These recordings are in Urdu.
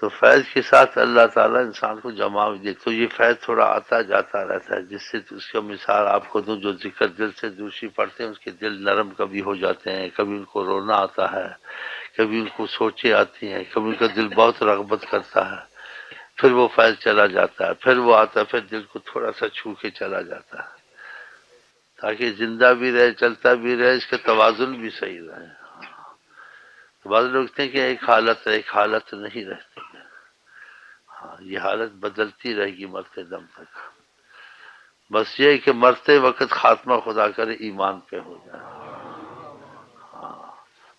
تو فیض کے ساتھ اللہ تعالیٰ انسان کو جمع بھی دے، تو یہ فیض تھوڑا آتا جاتا رہتا ہے، جس سے اس کا مثال آپ کو دوں، جو ذکر دل سے دوسری پڑھتے ہیں اس کے دل نرم کبھی ہو جاتے ہیں، کبھی ان کو رونا آتا ہے، کبھی ان کو سوچیں آتی ہیں، کبھی ان کا دل بہت رغبت کرتا ہے، پھر وہ فیض چلا جاتا ہے، پھر وہ آتا ہے، پھر دل کو تھوڑا سا چھو کے چلا جاتا ہے، تاکہ زندہ بھی رہے، چلتا بھی رہے، اس کا توازن بھی صحیح رہے۔ بعض لوگ کہتے ہیں کہ ایک حالت ہے، ایک حالت نہیں رہتی ہے، ہاں یہ حالت بدلتی رہے گی مرتے دم تک، بس یہ ہے کہ مرتے وقت خاتمہ خدا کرے ایمان پہ ہو جائے۔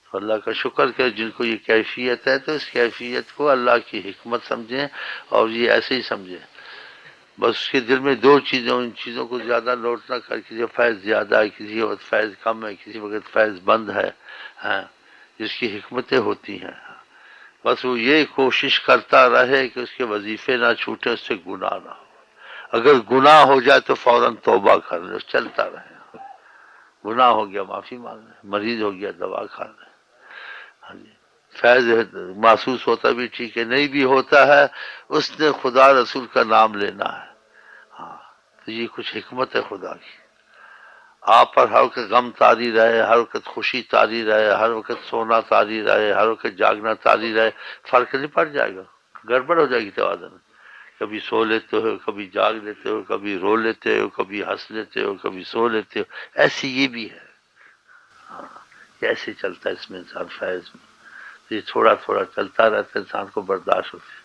تو اللہ کا شکر کہ جن کو یہ کیفیت ہے تو اس کیفیت کو اللہ کی حکمت سمجھیں اور یہ ایسے ہی سمجھیں، بس اس کے دل میں دو چیزیں، ان چیزوں کو زیادہ نوٹ نہ کر، کسی فیض زیادہ ہے، کسی وقت فیض کم ہے، کسی وقت فیض بند ہے، ہاں جس کی حکمتیں ہوتی ہیں، بس وہ یہ کوشش کرتا رہے کہ اس کے وظیفے نہ چھوٹے، اس سے گناہ نہ ہو، اگر گناہ ہو جائے تو فوراً توبہ کر لے، چلتا رہے، گناہ ہو گیا معافی مانگ لے، مریض ہو گیا دوا کھا لے، ہاں جی فیض محسوس ہوتا بھی ٹھیک ہے، نہیں بھی ہوتا ہے اس نے خدا رسول کا نام لینا ہے، ہاں تو یہ کچھ حکمت ہے خدا کی، آپ پر ہر وقت غم طاری رہے، ہر وقت خوشی طاری رہے، ہر وقت سونا طاری رہے، ہر وقت جاگنا طاری رہے، فرق نہیں پڑ جائے گا، گڑبڑ ہو جائے گی توازن، کبھی سو لیتے ہو، کبھی جاگ لیتے ہو، کبھی رو لیتے ہو، کبھی ہنس لیتے ہو، کبھی سو لیتے ہو، ایسی یہ بھی ہے، کیسے چلتا ہے اس میں انسان فیض میں، یہ تھوڑا تھوڑا چلتا رہتا ہے، انسان کو برداشت ہوتی ہے،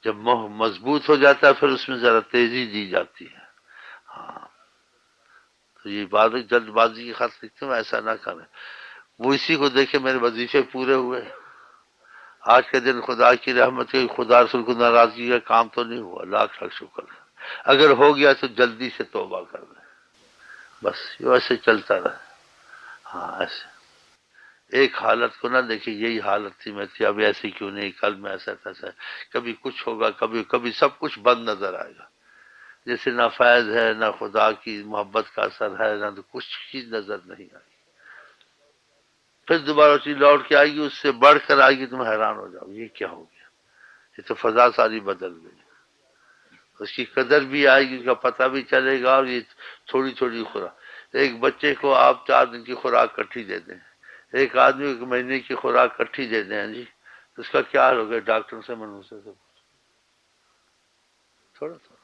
جب مضبوط ہو جاتا ہے پھر اس میں ذرا تیزی دی جاتی ہے، ہاں تو یہ بات جلد بازی کی خط لکھتے ہوں ایسا نہ کریں، وہ اسی کو دیکھے میرے وظیفے پورے ہوئے، آج کے دن خدا کی رحمت ہے، خدا رسول کو ناراضگی کا کام تو نہیں ہوا، لاکھ لاکھ شکر ہے، اگر ہو گیا تو جلدی سے توبہ کر دیں، بس یہ ایسے چلتا رہے، ہاں ایسے ایک حالت کو نہ دیکھیں یہی حالت تھی میں تھی، اب ایسی کیوں نہیں، کل میں ایسا تھا، کبھی کچھ ہوگا، کبھی کبھی سب کچھ بند نظر آئے گا، جیسے نہ فیض ہے، نہ خدا کی محبت کا اثر ہے، نہ تو کچھ چیز نظر نہیں آئی، پھر دوبارہ چیز لوٹ کے آئے گی، اس سے بڑھ کر آئے گی، تم حیران ہو جاؤ یہ کیا ہو گیا، یہ تو فضا ساری بدل گئی، اس کی قدر بھی آئے گی، اس کا پتہ بھی چلے گا، اور یہ تھوڑی تھوڑی خوراک، ایک بچے کو آپ 4 دن کی خوراک کٹھی دے دیں، ایک آدمی 1 مہینے کی خوراک کٹھی دے دیں جی، اس کا کیا حال ہوگا، ڈاکٹر سے منوسے سے تھوڑا تھوڑا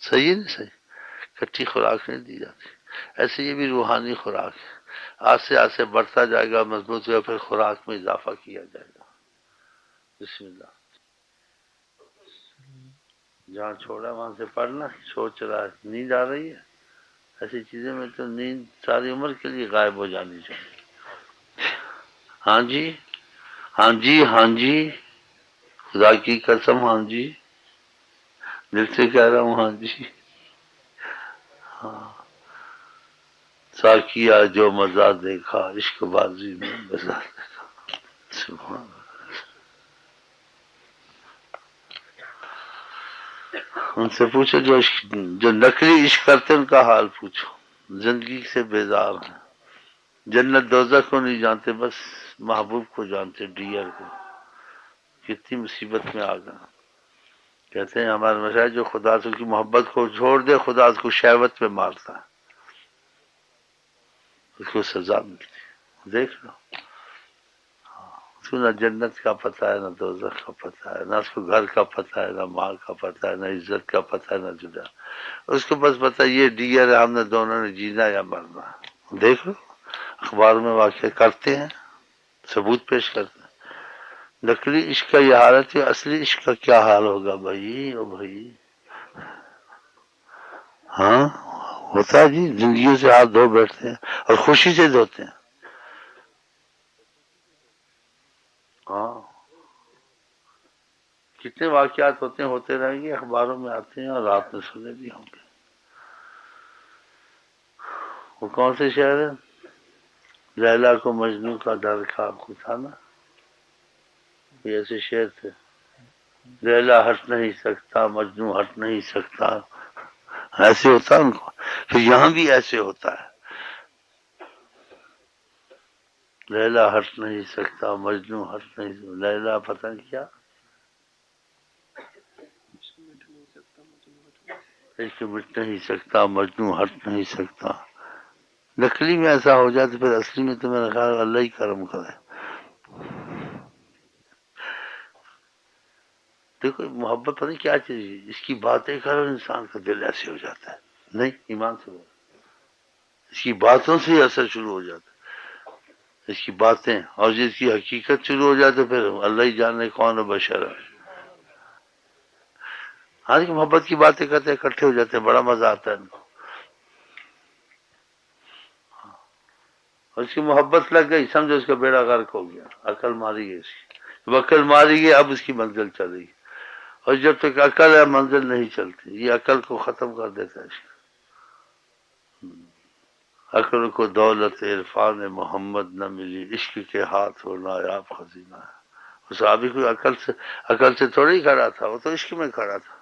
صحیح ہے نہیں صحیح، کٹھی خوراک نہیں دی جاتی، ایسے یہ بھی روحانی خوراک ہے، آستے آستے بڑھتا جائے گا، مضبوط ہوگا، پھر خوراک میں اضافہ کیا جائے گا، بسم اللہ، جہاں چھوڑا وہاں سے پڑھنا، سوچ رہا ہے نیند آ رہی ہے، ایسی چیزیں میں تو نیند ساری عمر کے لیے غائب ہو جانی چاہیے، ہاں جی ہاں جی ہاں جی، خدا کی قسم ہاں جی، دل سے کہہ رہا ہوں ہاں جی، ہاں ساقیہ جو مزہ دیکھا عشق بازی میں مزہ دیکھا، سبحان اللہ، ان سے پوچھو جو نقلی عشق کرتے ان کا حال پوچھو، زندگی سے بیزار ہیں، جنت دوزخ کو نہیں جانتے، بس محبوب کو جانتے، ڈیئر کو، کتنی مصیبت میں آ گئے، کہتے ہیں ہمارے مشاہد جو خدا سے کی محبت کو چھوڑ دے، خدا اس کو شہوت میں مارتا ہے، اس کو سزا ملتی، دیکھ لو، اس کو نہ جنت کا پتہ ہے، نہ دوزخ کا پتہ ہے، نہ اس کو گھر کا پتہ ہے، نہ مال کا پتہ ہے، نہ عزت کا پتہ ہے، نہ جدا، اس کو بس پتہ یہ ڈیئر ہے، ہم نے دونوں نے جینا یا مرنا، دیکھ لو اخبار میں واقع کرتے ہیں، ثبوت پیش کرتے ہیں، نقلی عشق کا یہ حالت ہے، اصلی عشق کا کیا حال ہوگا بھائی، او بھائی، ہاں ہوتا ہے جی، زندگیوں سے ہاتھ دھو بیٹھتے ہیں اور خوشی سے دھوتے ہیں، ہاں کتنے واقعات ہوتے رہیں گے، اخباروں میں آتے ہیں اور آپ نے سنے بھی ہوں گے، وہ کون سے شہر ہے، لیلا کو مجنوں کا ڈر خواب تھا نا، یہ ایسے شعر تھے، لیلا ہٹ نہیں سکتا، مجنوں ہٹ نہیں سکتا، ایسے ہوتا ہے ان کو، پھر یہاں بھی ایسے ہوتا ہے، لیلا ہٹ نہیں سکتا، مجنوں ہٹ نہیں سکتا، لیلا پتہ نہیں کیا، عشق مٹ نہیں سکتا، مجنوں ہٹ نہیں سکتا. نقلی میں ایسا ہو جائے تو پھر اصلی میں تو میرا خیال اللہ ہی کرم کرے. دیکھو محبت پتہ نہیں کیا چیز ہے، اس کی باتیں کرو انسان کا دل ایسے ہو جاتا ہے. نہیں ایمان سے بولو، اس کی باتوں سے ہی اثر شروع ہو جاتا ہے، اس کی باتیں اور جس کی حقیقت شروع ہو جاتے پھر اللہ ہی جانے کون ہے بشر ہے. ہاں جی محبت کی باتیں کرتے اکٹھے ہو جاتے ہیں، بڑا مزہ آتا ہے ان کو. اور اس کی محبت لگ گئی سمجھو اس کا بیڑا غرق ہو گیا، عقل ماری گئی اس کی. جب عقل ماری گئی اب اس کی منزل چل رہی، اور جب تک عقل ہے منزل نہیں چلتی. یہ عقل کو ختم کر دیتا ہے اس کا. عقل کو دولت عرفان محمد نہ ملی، عشق کے ہاتھ ہو نایاب خزینہ ہے. وہ صحابی کوئی عقل سے تھوڑی کھڑا تھا، وہ تو عشق میں کھڑا تھا.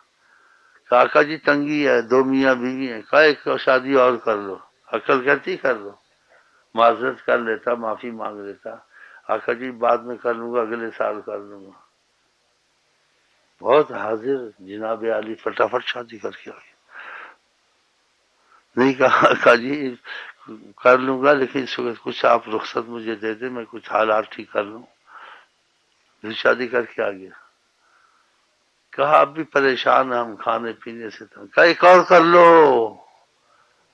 کہ آقا جی تنگی ہے، دو میاں بیوی ہیں، کا ایک شادی اور کر لو. عقل کہتی کر لو، معذرت کر لیتا، معافی مانگ لیتا. آقا جی بعد میں کر لوں گا، اگلے سال کر لوں گا. بہت حاضر جناب علی فٹافٹ شادی کر کے آ گیا. نہیں کہا آقا جی کر لوں گا لیکن اس وقت کچھ آپ رخصت مجھے دے دیں، میں کچھ حالات ٹھیک کر لوں. پھر شادی کر کے آ گیا. کہا اب بھی پریشان ہیں ہم کھانے پینے سے. کہا ایک اور کر لو.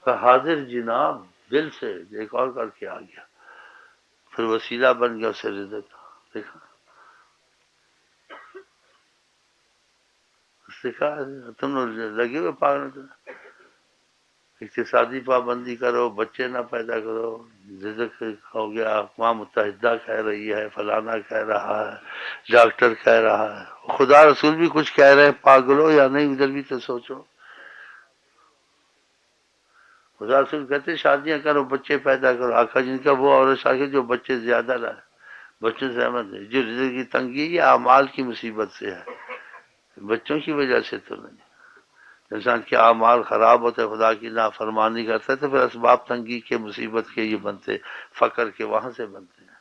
کہا حاضر جناب دل سے، ایک اور کر کے آ گیا. پھر وسیلہ بن گیا اسے رزق. دیکھا اس نے کہا تم لوگ لگے ہوئے پاگل، اقتصادی پابندی کرو، بچے نہ پیدا کرو. رزق ہو گیا، اقوام متحدہ کہہ رہی ہے، فلانا کہہ رہا ہے، ڈاکٹر کہہ رہا ہے، خدا رسول بھی کچھ کہہ رہے ہیں. پاگلو یا نہیں ادھر بھی تو سوچو. خدا رسول کہتے شادیاں کرو، بچے پیدا کرو. آقا جن کا وہ عورت شاگرد جو بچے زیادہ لائے، بچوں سے احمد ہے. جو رزق کی تنگی یہ اعمال کی مصیبت سے ہے، بچوں کی وجہ سے تو نہیں. انسان کے اعمال خراب ہوتے، خدا کی نافرمانی کرتا ہے تو پھر اسباب تنگی کے مصیبت کے یہ بنتے، فقر کے وہاں سے بنتے ہیں.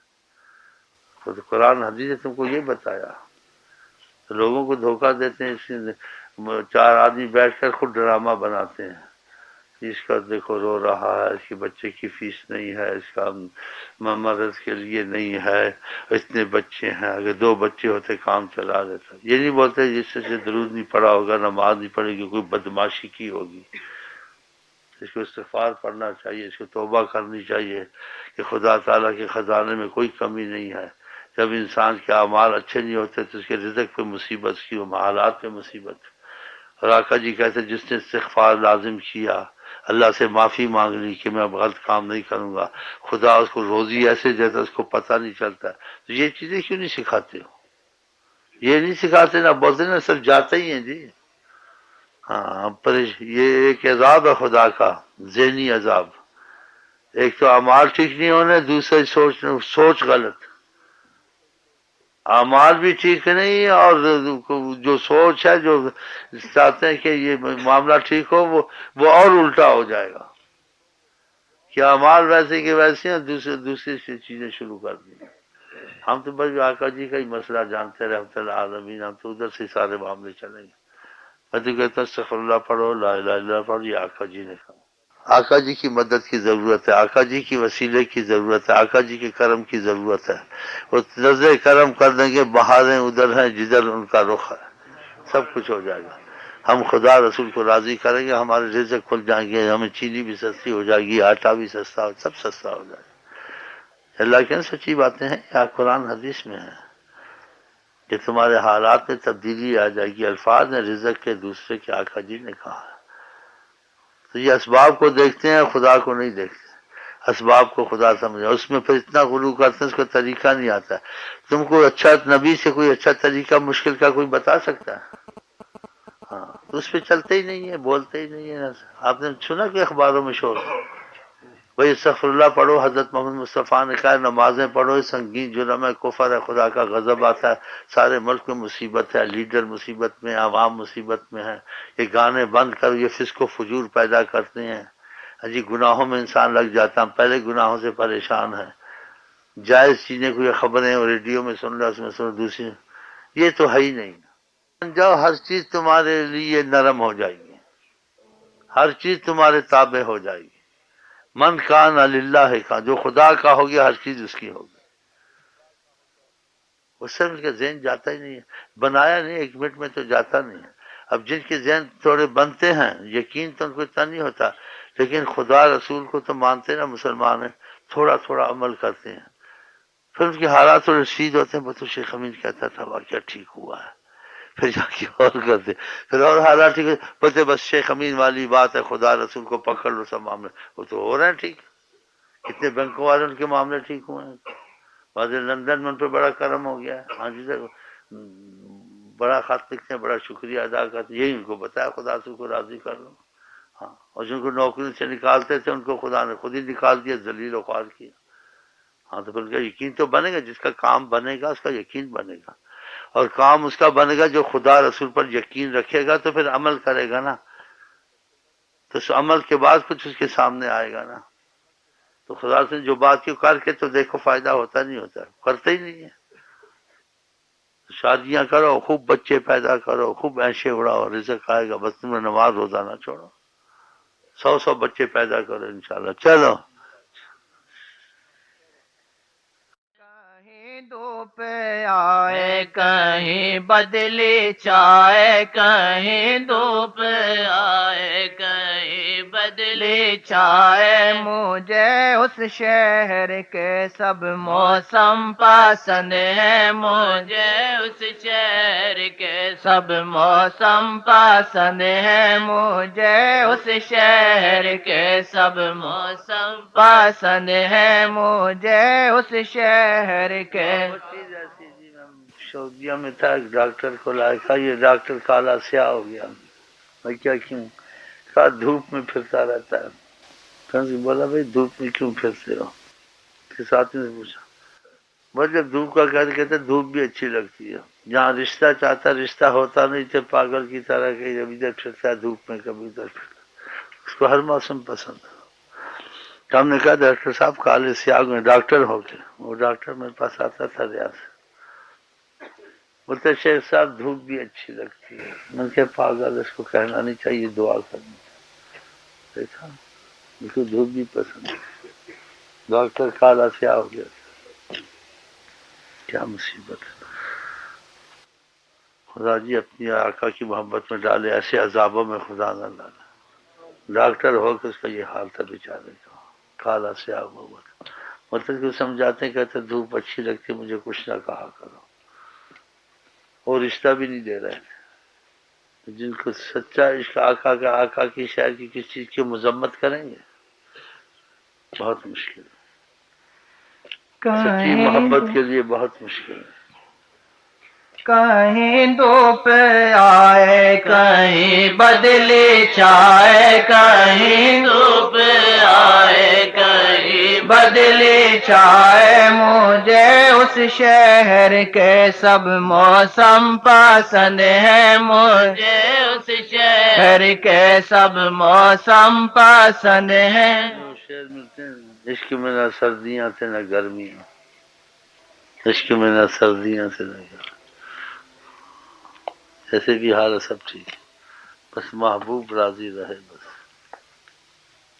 خود قرآن حدیث نے تم کو یہ بتایا. لوگوں کو دھوکہ دیتے ہیں، چار آدمی بیٹھ کر خود ڈرامہ بناتے ہیں. اس کا دیکھو رو رہا ہے، اس کے بچے کی فیس نہیں ہے، اس کا مرض کے لیے نہیں ہے، اتنے بچے ہیں، اگر دو بچے ہوتے کام چلا دیتا. یہ نہیں بولتے جس سے درود نہیں پڑا ہوگا، نماز نہیں پڑے گی، کوئی بدماشی کی ہوگی. اس کو استغفار پڑھنا چاہیے، اس کو توبہ کرنی چاہیے کہ خدا تعالیٰ کے خزانے میں کوئی کمی نہیں ہے. جب انسان کے اعمال اچھے نہیں ہوتے تو اس کے رزق پہ مصیبت کی، وہ حالات پہ مصیبت. اور آقا جی کہتے جس نے استغفار لازم کیا، اللہ سے معافی مانگ لی کہ میں اب غلط کام نہیں کروں گا، خدا اس کو روزی ایسے دیتا اس کو پتہ نہیں چلتا. تو یہ چیزیں کیوں نہیں سکھاتے ہو؟ یہ نہیں سکھاتے نا، بولتے نا سب جاتے ہی ہیں جی. ہاں پر یہ ایک عذاب ہے خدا کا، ذہنی عذاب. ایک تو اعمال ٹھیک نہیں ہونے، دوسرے سوچ غلط. اعمال بھی ٹھیک نہیں اور جو سوچ ہے، جو چاہتے ہیں کہ یہ معاملہ ٹھیک ہو، وہ اور الٹا ہو جائے گا. کہ اعمال ویسے کہ ویسے ہیں، دوسری سے چیزیں شروع کر دی. ہم تو بس آقا جی کا ہی مسئلہ جانتے رہے رحمت اللہ عالمین، ہم تو ادھر سے سارے معاملے چلیں گے. میں تو کہتا ہوں استغفر اللہ پڑھو، لا الہ الا اللہ پڑھو، یہ آقا جی نے کہا. آقا جی کی مدد کی ضرورت ہے، آقا جی کی وسیلے کی ضرورت ہے، آقا جی کے کرم کی ضرورت ہے. وہ نظر کرم کر دیں گے، بہاریں ادھر ہیں جدھر ان کا رخ ہے، سب کچھ ہو جائے گا. ہم خدا رسول کو راضی کریں گے، ہمارے رزق کھل جائیں گے، ہمیں چینی بھی سستی ہو جائے گی، آٹا بھی سستا، سب سستا ہو جائے گا. اللہ کے سچی باتیں ہیں، یا قرآن حدیث میں ہے کہ تمہارے حالات میں تبدیلی آ جائے گی. الفاظ ہیں رزق کے دوسرے کے، آقا جی نے کہا ہے. تو یہ اسباب کو دیکھتے ہیں، خدا کو نہیں دیکھتے. اسباب کو خدا سمجھے، اس میں پھر اتنا غلو کرتے ہیں، اس کو طریقہ نہیں آتا. تم کو اچھا نبی سے کوئی اچھا طریقہ مشکل کا کوئی بتا سکتا ہے؟ ہاں تو اس پہ چلتے ہی نہیں ہے، بولتے ہی نہیں ہے. آپ نے سنا کہ اخباروں میں شور بھائی استغفر اللہ پڑھو، حضرت محمد مصطفیٰ نے کہا نمازیں پڑھو، سنگین جرم ہے، کفر ہے، خدا کا غضب آتا ہے، سارے ملک میں مصیبت ہے، لیڈر مصیبت میں، عوام مصیبت میں ہے. یہ گانے بند کرو، یہ فسق و فجور پیدا کرتے ہیں. جی گناہوں میں انسان لگ جاتا ہے، پہلے گناہوں سے پریشان ہے. جائز چیزیں کوئی خبریں ریڈیو میں سن رہا، اس میں سن رہا، دوسری یہ تو ہے ہی نہیں. جاؤ ہر چیز تمہارے لیے نرم ہو جائے گی. ہر چیز تمہارے تابع ہو جائے گی. من کان للہ کا، جو خدا کا ہو گیا ہر چیز اس کی ہوگی. اس سے ان کا ذہن جاتا ہی نہیں ہے، بنایا نہیں 1 منٹ میں تو جاتا نہیں ہے. اب جن کے ذہن تھوڑے بنتے ہیں یقین تو ان کو اتنا نہیں ہوتا، لیکن خدا رسول کو تو مانتے نا مسلمان ہیں، تھوڑا تھوڑا عمل کرتے ہیں، پھر ان کے حالات تھوڑے رسید ہوتے ہیں. تو شیخ امین کہتا تھا واقعہ ٹھیک ہوا ہے، پھر جا کے اور کرتے، پھر اور حالات ٹھیک بولتے بس شیخ امین والی بات ہے، خدا رسول کو پکڑ لو سب معاملے. وہ تو ہو رہے ہیں ٹھیک، کتنے بینکوں والے ان کے معاملے ٹھیک ہوئے ہیں. بعض لندن میں ان پہ بڑا کرم ہو گیا ہے. ہاں جی سر، بڑا خط لکھتے ہیں، بڑا شکریہ ادا کرتے ہیں، یہی ان کو بتایا خدا رسول کو راضی کر لو. ہاں، اور جن کو نوکری سے نکالتے تھے ان کو خدا نے خود ہی نکال دیا، ذلیل و خوار کیا. ہاں تو پھر ان کا یقین تو بنے گا، جس کا کام بنے گا اس کا یقین بنے گا، اور کام اس کا بنے گا جو خدا رسول پر یقین رکھے گا، تو پھر عمل کرے گا نا، تو اس عمل کے بعد کچھ اس کے سامنے آئے گا نا. تو خدا سے جو بات کیوں کر کے تو دیکھو فائدہ ہوتا نہیں ہوتا، کرتے ہی نہیں ہے. شادیاں کرو، خوب بچے پیدا کرو، خوب عیشیں اڑاؤ، رزق آئے گا، بس تم نے نماز روزہ نہ چھوڑو. 100 بچے پیدا کرو انشاءاللہ. چلو کہیں دھوپ آئے کہیں بدلی چائے، کہیں دھوپ آئے کہیں بدلی چائے، مجھے اس شہر کے سب موسم پسند ہیں، مجھے اس شہر کے سب موسم پسند ہیں، مجھے اس شہر کے سب موسم پسند ہیں، مجھے اس شہر کے. سعودیہ میں تھا، ایک ڈاکٹر کو لایا، کہا یہ ڈاکٹر کالا سیاہ ہو گیا. میں کیا کیوں؟ کہا دھوپ میں پھرتا رہتا ہے. بولا بھائی دھوپ میں کیوں پھرتے ہو؟ کس آدمی سے پوچھا. مطلب دھوپ کا کہتے دھوپ بھی اچھی لگتی ہے، جہاں رشتہ چاہتا رشتہ ہوتا نہیں تھے، پاگل کی طرح کہ جب ادھر پھرتا ہے دھوپ میں کبھی ادھر پھرتا، اس کو ہر موسم پسند ہے. تو ہم نے کہا ڈاکٹر صاحب کالے سیاہ میں ڈاکٹر ہو کے، وہ ڈاکٹر میرے پاس آتا تھا ریاض سے، بولتے شیخ صاحب دھوپ بھی اچھی لگتی ہے. میں نے کہا پاگل، اس کو کہنا نہیں چاہیے، دعا کرنی. دیکھا، اس کو دھوپ بھی پسند ہے. ڈاکٹر کالا سیاہ ہو گیا، کیا مصیبت ہے. خدا جی اپنی آقا کی محبت میں ڈالے، ایسے عذابوں میں خدا نہ ڈالے. ڈاکٹر ہو کہ اس کا یہ حال تھا بیچارے کا، کالا سیاہ ہوا تھا. مطلب کہ سمجھاتے کہتے دھوپ اچھی لگتی، مجھے کچھ نہ کہا کرو. اور رشتہ بھی نہیں دے رہے تھے. جن کو سچا عشق آقا کا، آقا کی شاعر کی کس چیز کی مذمت کریں گے؟ بہت مشکل ہے. سچی محبت کے لیے بہت مشکل ہے. کہیں دھوپ آئے کہیں بدلی چائے، کہیں دھوپ آئے کہیں بدلی چائے، مجھے اس شہر کے سب موسم پسند ہیں، مجھے اس شہر کے سب موسم پسند ہیں. شعر ملتے ہیں، عشق میں نہ سردیاں تھے نہ گرمیاں، عشق میں نہ سردیاں تھے نہ گرمیاں. ایسے بھی حال ہے سب ٹھیک ہے، بس محبوب راضی رہے. بس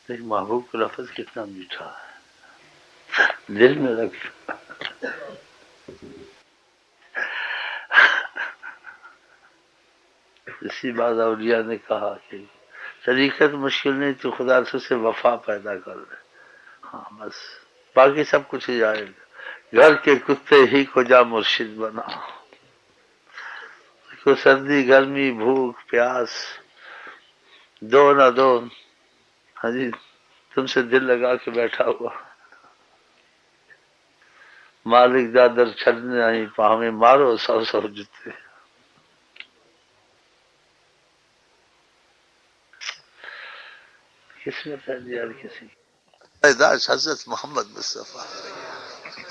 ایک محبوب کا لفظ کتنا میٹھا ہے، دل میں رکھ. اسی بات اولیاء نے کہا کہ طریقت مشکل نہیں تو خدا سے وفا پیدا کر دے. ہاں بس باقی سب کچھ ہی جائے گا. گھر کے کتے ہی کو جا مرشد بنا، کو سردی گرمی بھوک پیاس دو نہ دو. ہاں جی، تم سے دل لگا کے بیٹھا ہوا مالک دادر چھڑنے آئی پاہمیں مارو 100 جتے. قسمت ہے یار کسی کی. حضرت محمد مصطفیٰ،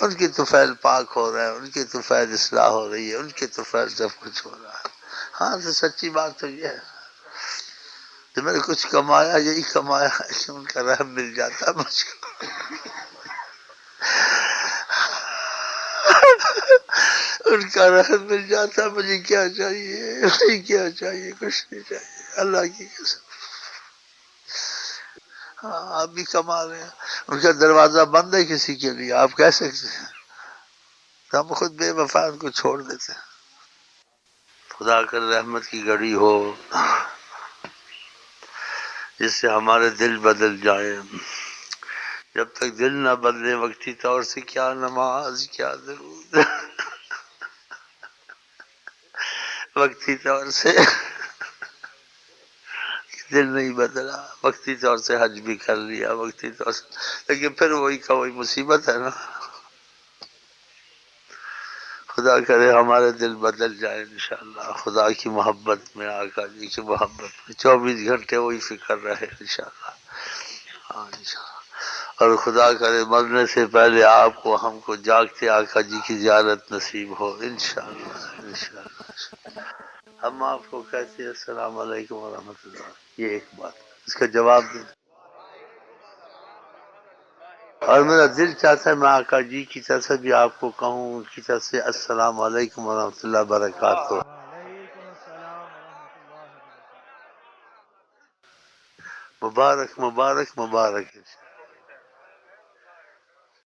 ان کی طفیل پاک ہو رہے ہیں، ان کی طفیل اصلاح ہو رہی ہے، ان کی طفیل سب کچھ ہو رہا ہے. ہاں تو سچی بات تو یہ ہے کہ میں نے کچھ کمایا، یہی کمایا ہے کہ ان کا رحم مل جاتا ہے مجھ کو. ان کا رحم مل جاتا ہے، مجھے کیا چاہیے؟ مجھے کیا چاہیے؟ کچھ نہیں چاہیے، اللہ کی قسم. ہاں آپ بھی کما رہے ہیں، ان کا دروازہ بند ہے کسی کے لیے، آپ کہہ سکتے ہیں، تو ہم خود بے وفا ان کو چھوڑ دیتے ہیں۔ خدا کر رحمت کی گھڑی ہو جس سے ہمارے دل بدل جائیں، جب تک دل نہ بدلے وقتی طور سے کیا نماز کیا درود، وقتی طور سے دل نہیں بدلا، وقتی طور سے حج بھی کر لیا، وقتی طور سے، لیکن پھر وہی کا وہی مصیبت ہے نا۔ خدا کرے ہمارے دل بدل جائے انشاءاللہ، خدا کی محبت میں، آقا جی کی محبت میں 24 گھنٹے وہی فکر رہے انشاءاللہ۔ ہاں انشاءاللہ، اور خدا کرے مرنے سے پہلے آپ کو ہم کو جاگتے آقا جی کی زیارت نصیب ہو انشاءاللہ انشاءاللہ۔ ہم آپ کو کہتے ہیں السلام علیکم ورحمۃ اللہ، یہ ایک بات، اس کا جواب دیں۔ اور میرا دل چاہتا ہے میں آقا جی کی طرف سے بھی آپ کو کہوں، ان کی طرف سے السلام علیکم ورحمۃ اللہ وبرکاتہ۔ وعلیکم السلام ورحمۃ اللہ وبرکاتہ۔ مبارک مبارک مبارک۔